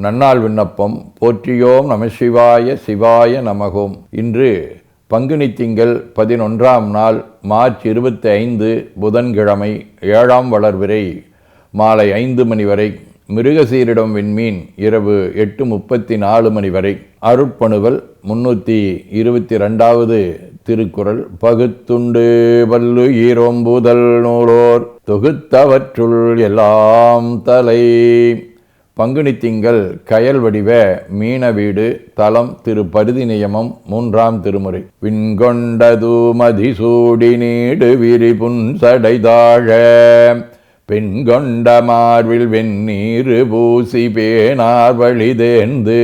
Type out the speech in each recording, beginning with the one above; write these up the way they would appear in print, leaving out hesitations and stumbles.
நன்னாள் விண்ணப்பம். போற்றியோம் நமசிவாய சிவாய நமகோம். இன்று பங்குனி திங்கள் 11ஆம் நாள், மார்ச் 25 புதன்கிழமை, 7ஆம் வளர்பிறை மாலை 5 மணி வரை, மிருகசீரிடம் விண்மீன் இரவு 8:34 மணி வரை. அருட்பணுவல் 322வது திருக்குறள். பகுத்துண்டு வல்லு ஈரோம்புதல் நூலோர் தொகுத்தவற்றுள் எல்லாம் தலை. பங்குனி திங்கள் கயல் வடிவ மீன வீடு. தலம் திரு பருதி நியமம். 3ஆம் திருமுறை. விண்கொண்டது மதிசூடி நீடு விரிபுன் சடைதாழ பெண்கொண்ட மார்பில் வெந்நீரு பூசி பேனார் வழிதேர்ந்து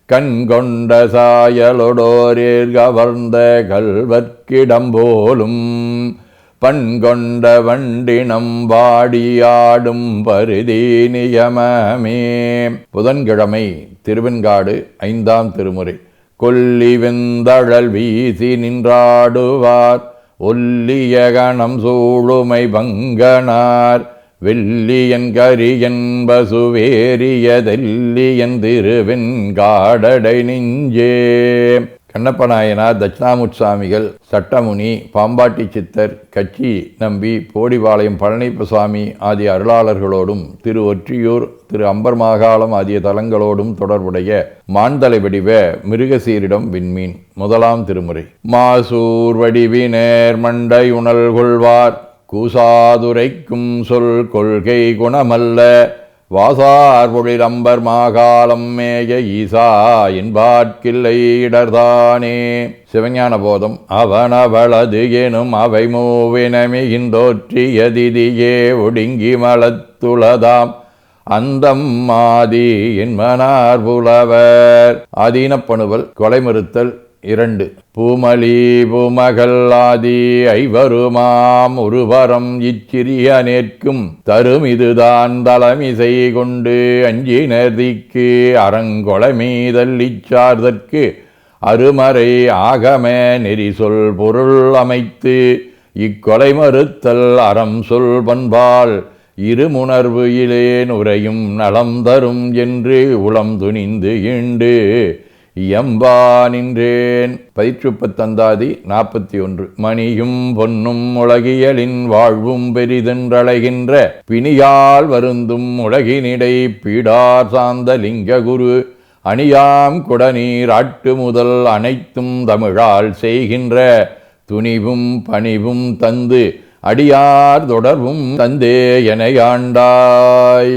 கண்கொண்ட சாயலொடோரேர் கவர்ந்த கல்வர்க்கிடம்போலும் பண்கொண்ட வண்டினம் வாடியாடும் பருதி நியமமே. புதன்கிழமை. திருவெண்காடு. 5ஆம் திருமுறை. கொல்லி வெந்தழல் வீசி நின்றாடுவார் ஒல்லிய கணம் சூழுமை பங்கனார் வெள்ளியன் கரியன் பசுவேரியதெல்லியன் திருவெண்காடடை நெஞ்சே. கண்ணப்பநாயனார், தட்சிணாமுற்சாமிகள், சட்டமுனி, பாம்பாட்டி சித்தர், கச்சி நம்பி, போடிபாளையம் பழனிப்பசாமி ஆகிய அருளாளர்களோடும் திரு ஒற்றியூர், திரு அம்பர் மாகாளம் ஆகிய தலங்களோடும் தொடர்புடைய மான்தலை வடிவ மிருகசீரிடம் விண்மீன். 1ஆம் திருமுறை. மாசூர் வடிவினேர் மண்டை உணல் கொள்வார் கூசாதுரைக்கும் சொல் கொள்கை குணமல்ல வாசார் பொழிலம்பர் மாகாளம் மேய ஈசா என்பார்க்கில்லை இடர்தானே. சிவஞான போதம். அவனவளது எனும் அவை மூவினமிகின்றோற்றியதிதியே ஒடுங்கி மலத்துளதாம் அந்தம் ஆதி என்மனார் புலவர். ஆதீனப்பணுவல். கொலைமறுத்தல் 2. பூமலி பூமகள் ஆதி ஐவருமாம் ஒருவரம் இச்சிறிய நேர்க்கும் தரும் இதுதான் தலமிசை கொண்டு அஞ்சினர் தீக்கு அறங்கொலைமீதல் இச்சார்தற்கு அருமறை ஆகம நெறி சொல் பொருள் அமைத்து இக்கொலை மறுத்தல் அறம் சொல் பண்பால் இருமுணர்வு இலேன் உரையும் நலம் தரும் என்று உளம் துணிந்து ஈண்டு இயம்பா நின்றேன். பதிற்றுப்பத்தந்தாதி 41. மணியும் பொன்னும் உலகியலின் வாழ்வும் பெரிதென்றழைகின்ற பிணியால் வருந்தும் உலகினிடை பீடார் சார்ந்த லிங்க குரு அணியாம் குடநீர் ஆட்டு முதல் அனைத்தும் தமிழால் செய்கின்ற துணிவும் பணிவும் தந்து அடியார் தொடர்பும் தந்தே எனையாண்டாய்.